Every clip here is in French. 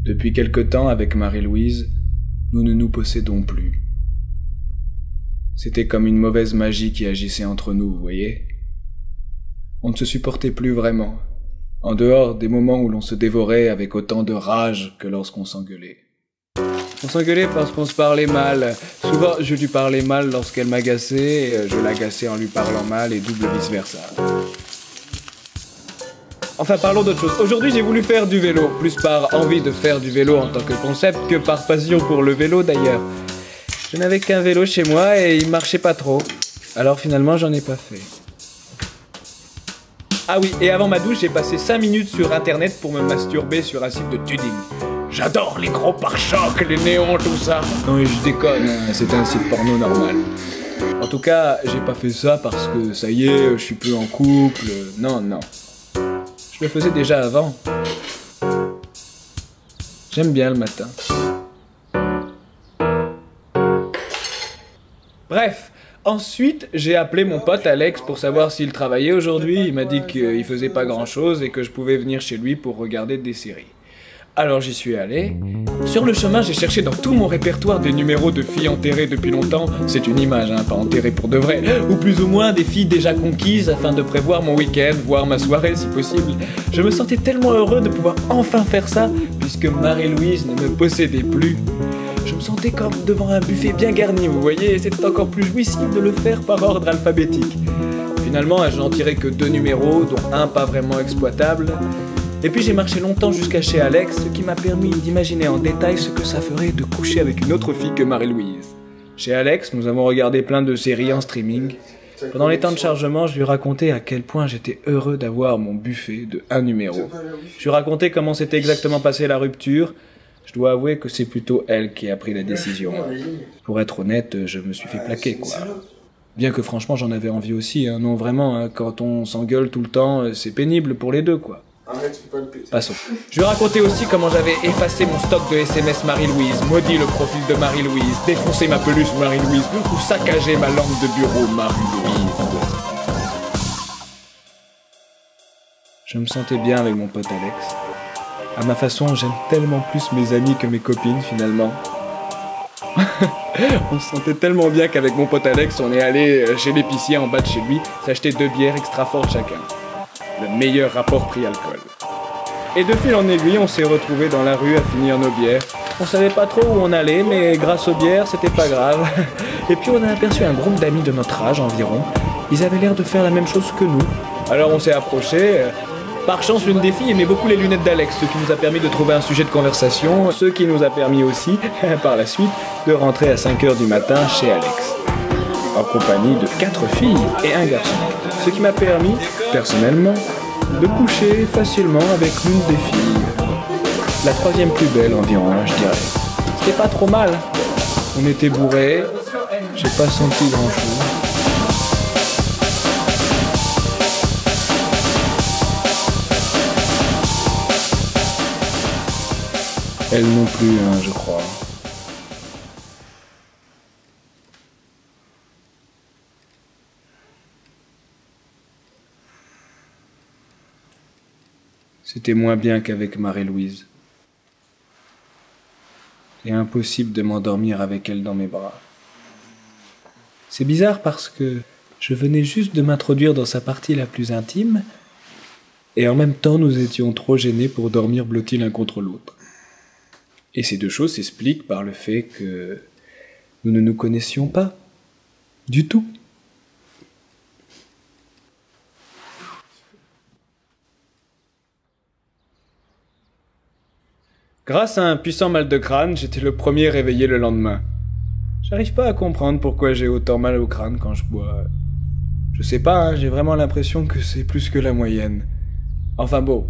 Depuis quelque temps, avec Marie-Louise, nous ne nous possédons plus. C'était comme une mauvaise magie qui agissait entre nous, vous voyez. On ne se supportait plus vraiment, en dehors des moments où l'on se dévorait avec autant de rage que lorsqu'on s'engueulait. On s'engueulait parce qu'on se parlait mal. Souvent, je lui parlais mal lorsqu'elle m'agaçait, je l'agaçais en lui parlant mal et double vice-versa. Enfin, parlons d'autre chose. Aujourd'hui, j'ai voulu faire du vélo, plus par envie de faire du vélo en tant que concept que par passion pour le vélo d'ailleurs. Je n'avais qu'un vélo chez moi et il marchait pas trop. Alors finalement, j'en ai pas fait. Ah oui, et avant ma douche, j'ai passé 5 minutes sur internet pour me masturber sur un site de tuning. J'adore les gros pare-chocs, les néons, tout ça. Non mais je déconne, hein, c'est un site porno normal. En tout cas, j'ai pas fait ça parce que ça y est, je suis plus en couple. Non. Je le faisais déjà avant. J'aime bien le matin. Bref, ensuite, j'ai appelé mon pote Alex pour savoir s'il travaillait aujourd'hui. Il m'a dit qu'il faisait pas grand-chose et que je pouvais venir chez lui pour regarder des séries. Alors j'y suis allé. Sur le chemin, j'ai cherché dans tout mon répertoire des numéros de filles enterrées depuis longtemps. C'est une image, hein, pas enterrées pour de vrai. Ou plus ou moins des filles déjà conquises afin de prévoir mon week-end, voire ma soirée si possible. Je me sentais tellement heureux de pouvoir enfin faire ça, puisque Marie-Louise ne me possédait plus. Je me sentais comme devant un buffet bien garni, vous voyez, et c'était encore plus jouissif de le faire par ordre alphabétique. Finalement, je n'en tirais que 2 numéros, dont un pas vraiment exploitable. Et puis j'ai marché longtemps jusqu'à chez Alex, ce qui m'a permis d'imaginer en détail ce que ça ferait de coucher avec une autre fille que Marie-Louise. Chez Alex, nous avons regardé plein de séries en streaming. Pendant les temps de chargement, je lui racontais à quel point j'étais heureux d'avoir mon buffet de 1 numéro. Je lui racontais comment s'était exactement passée la rupture. Je dois avouer que c'est plutôt elle qui a pris la décision. Pour être honnête, je me suis fait plaquer, quoi. Bien que franchement, j'en avais envie aussi. Hein. Non, vraiment, hein, quand on s'engueule tout le temps, c'est pénible pour les deux, quoi. Passons. Je lui racontais aussi comment j'avais effacé mon stock de SMS Marie-Louise, maudit le profil de Marie-Louise, défoncé ma peluche Marie-Louise, ou saccagé ma lampe de bureau Marie-Louise. Je me sentais bien avec mon pote Alex. À ma façon, j'aime tellement plus mes amis que mes copines, finalement. On se sentait tellement bien qu'avec mon pote Alex, on est allé chez l'épicier en bas de chez lui, s'acheter 2 bières extra fortes chacun. Le meilleur rapport prix-alcool. Et de fil en aiguille, on s'est retrouvés dans la rue à finir nos bières. On savait pas trop où on allait, mais grâce aux bières, c'était pas grave. Et puis on a aperçu un groupe d'amis de notre âge environ. Ils avaient l'air de faire la même chose que nous. Alors on s'est approchés. Par chance, l'une des filles aimait beaucoup les lunettes d'Alex, ce qui nous a permis de trouver un sujet de conversation, ce qui nous a permis aussi, par la suite, de rentrer à 5 h du matin chez Alex. En compagnie de 4 filles et un garçon. Ce qui m'a permis, personnellement, de coucher facilement avec l'une des filles. La 3e plus belle environ, je dirais. C'était pas trop mal. On était bourrés, j'ai pas senti grand-chose. Elle non plus, hein, je crois. C'était moins bien qu'avec Marie-Louise. Et impossible de m'endormir avec elle dans mes bras. C'est bizarre parce que je venais juste de m'introduire dans sa partie la plus intime, et en même temps nous étions trop gênés pour dormir blottis l'un contre l'autre. Et ces 2 choses s'expliquent par le fait que nous ne nous connaissions pas. Du tout. Grâce à un puissant mal de crâne, j'étais le premier réveillé le lendemain. J'arrive pas à comprendre pourquoi j'ai autant mal au crâne quand je bois. Je sais pas, hein, j'ai vraiment l'impression que c'est plus que la moyenne. Enfin bon.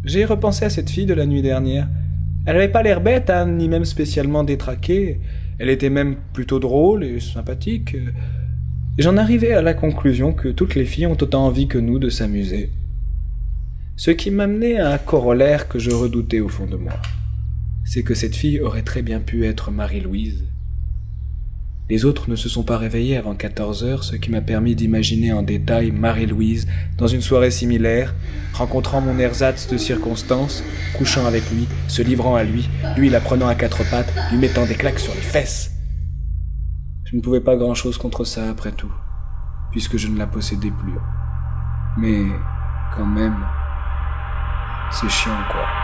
J'ai repensé à cette fille de la nuit dernière. Elle avait pas l'air bête, hein, ni même spécialement détraquée. Elle était même plutôt drôle et sympathique. Et j'en arrivais à la conclusion que toutes les filles ont autant envie que nous de s'amuser. Ce qui m'amenait à un corollaire que je redoutais au fond de moi. C'est que cette fille aurait très bien pu être Marie-Louise. Les autres ne se sont pas réveillés avant 14 heures, ce qui m'a permis d'imaginer en détail Marie-Louise dans une soirée similaire, rencontrant mon ersatz de circonstances, couchant avec lui, se livrant à lui, lui la prenant à quatre pattes, lui mettant des claques sur les fesses. Je ne pouvais pas grand-chose contre ça après tout, puisque je ne la possédais plus. Mais, quand même, c'est chiant quoi.